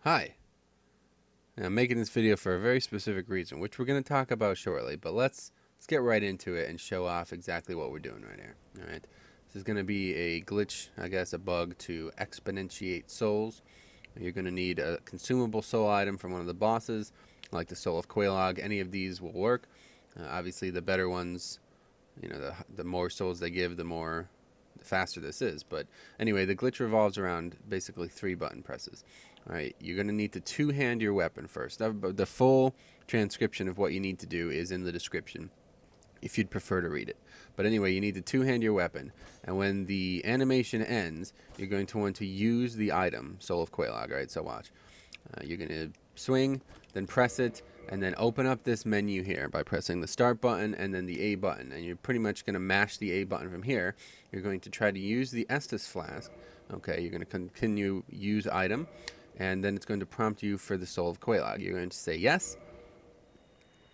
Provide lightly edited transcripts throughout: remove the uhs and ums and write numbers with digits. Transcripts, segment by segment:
Hi. Now, I'm making this video for a very specific reason, which we're going to talk about shortly, but let's get right into it and show off exactly what we're doing right here. All right. This is going to be a glitch, I guess, a bug to exponentiate souls. You're going to need a consumable soul item from one of the bosses, like the Soul of Quelaag. Any of these will work. Obviously, the better ones, you know, the more souls they give, the faster this is. But anyway, the glitch revolves around basically 3 button presses. All right, you're going to need to two-hand your weapon first. The full transcription of what you need to do is in the description, if you'd prefer to read it. But anyway, you need to two-hand your weapon, and when the animation ends, you're going to want to use the item, Soul of Quelaag, right? So watch. You're going to swing, then press it, and then open up this menu here by pressing the start button and then the A button. And you're pretty much going to mash the A button from here. You're going to try to use the Estus Flask. Okay, you're going to continue use item, and then it's going to prompt you for the Soul of Quelaag. You're going to say yes.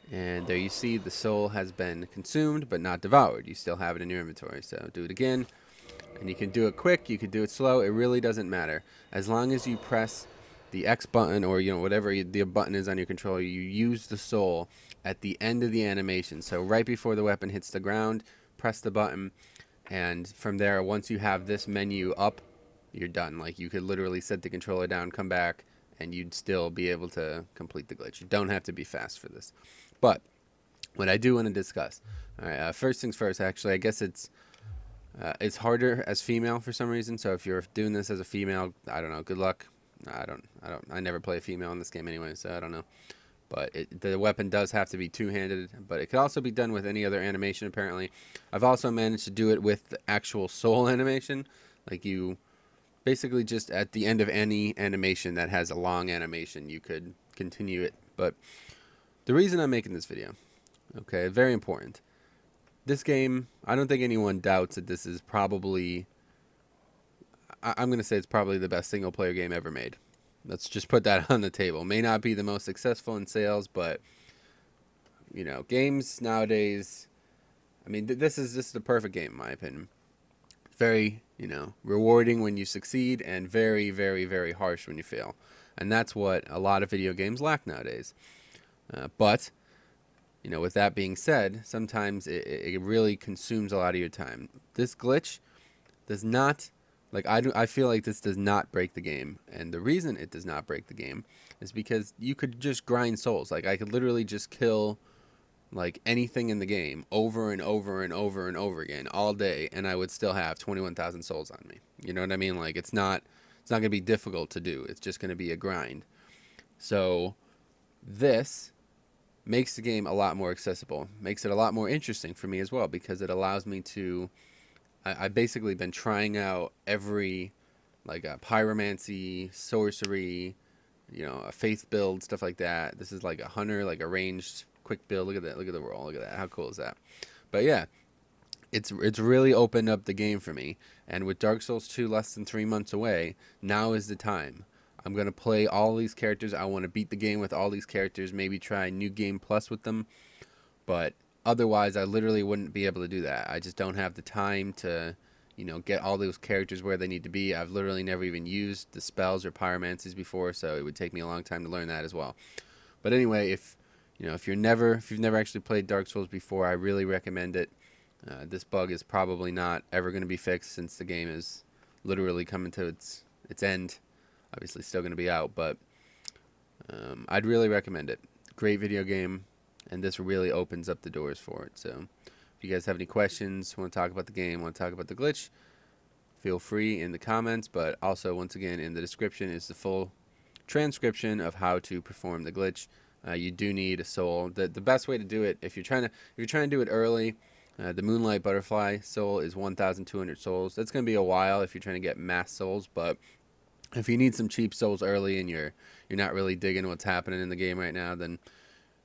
And there you see the soul has been consumed but not devoured. You still have it in your inventory. So do it again. And you can do it quick, you can do it slow. It really doesn't matter. As long as you press the X button or whatever the button is on your controller, you use the soul at the end of the animation. So right before the weapon hits the ground, press the button. And from there, once you have this menu up, you're done. Like, you could literally set the controller down, come back, and you'd still be able to complete the glitch. You don't have to be fast for this. But what I do want to discuss, all right, first things first, actually, I guess it's harder as female for some reason. So if you're doing this as a female, I don't know, good luck. I never play a female in this game anyway, so I don't know. But the weapon does have to be two-handed, but it could also be done with any other animation, apparently. I've also managed to do it with the actual soul animation. Like, you basically just at the end of any animation that has a long animation, you could continue it. But the reason I'm making this video, okay, very important. This game, I don't think anyone doubts that this is probably, I'm going to say it's probably the best single-player game ever made. Let's just put that on the table. May not be the most successful in sales, but, you know, games nowadays, I mean, this is the perfect game, in my opinion. Very, you know, rewarding when you succeed and very, very, very harsh when you fail. And that's what a lot of video games lack nowadays. But, you know, with that being said, sometimes it really consumes a lot of your time. This glitch does not, like, I feel like this does not break the game. And the reason it does not break the game is because you could just grind souls. Like, I could literally just kill, like, anything in the game over and over and over and over again all day, and I would still have 21,000 souls on me. You know what I mean? Like, it's not going to be difficult to do. It's just going to be a grind. So this makes the game a lot more accessible, makes it a lot more interesting for me as well, because it allows me to, I've basically been trying out every, like, pyromancy, sorcery, you know, a faith build, stuff like that. This is like a hunter, like a ranged quick build. Look at that, look at the roll, look at that, how cool is that? But yeah, it's really opened up the game for me, and with Dark Souls 2 less than 3 months away, now is the time. I'm going to play all these characters. I want to beat the game with all these characters, maybe try New Game Plus with them. But otherwise, I literally wouldn't be able to do that. I just don't have the time to, you know, get all those characters where they need to be. I've literally never even used the spells or pyromancies before, so it would take me a long time to learn that as well. But anyway, if you've never actually played Dark Souls before, I really recommend it. This bug is probably not ever going to be fixed, since the game is literally coming to its end. Obviously still going to be out, but I'd really recommend it. Great video game, and this really opens up the doors for it. So if you guys have any questions, want to talk about the game, want to talk about the glitch, feel free in the comments. But also, once again, in the description is the full transcription of how to perform the glitch. You do need a soul. The best way to do it, if you're trying to do it early, the Moonlight Butterfly soul is 1,200 souls. That's going to be a while if you're trying to get mass souls, but if you need some cheap souls early and you're not really digging what's happening in the game right now, then,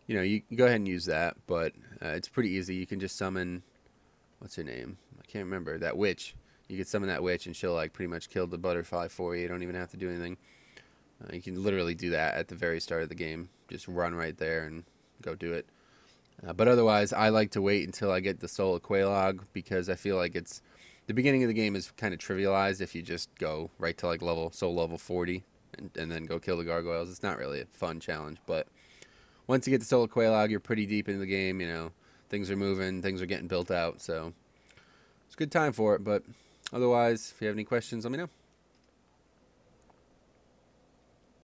you know, you go ahead and use that. But it's pretty easy. You can just summon, what's her name? I can't remember. That witch. You can summon that witch, and she'll, like, pretty much kill the butterfly for you. You don't even have to do anything. You can literally do that at the very start of the game. Just run right there and go do it. But otherwise, I like to wait until I get the Soul of Quelaag, because I feel like the beginning of the game is kind of trivialized if you just go right to, like, soul level 40 and then go kill the gargoyles. It's not really a fun challenge, but once you get to Solar Quelaag, you're pretty deep into the game. You know, things are moving, things are getting built out, so it's a good time for it. But otherwise, if you have any questions, let me know.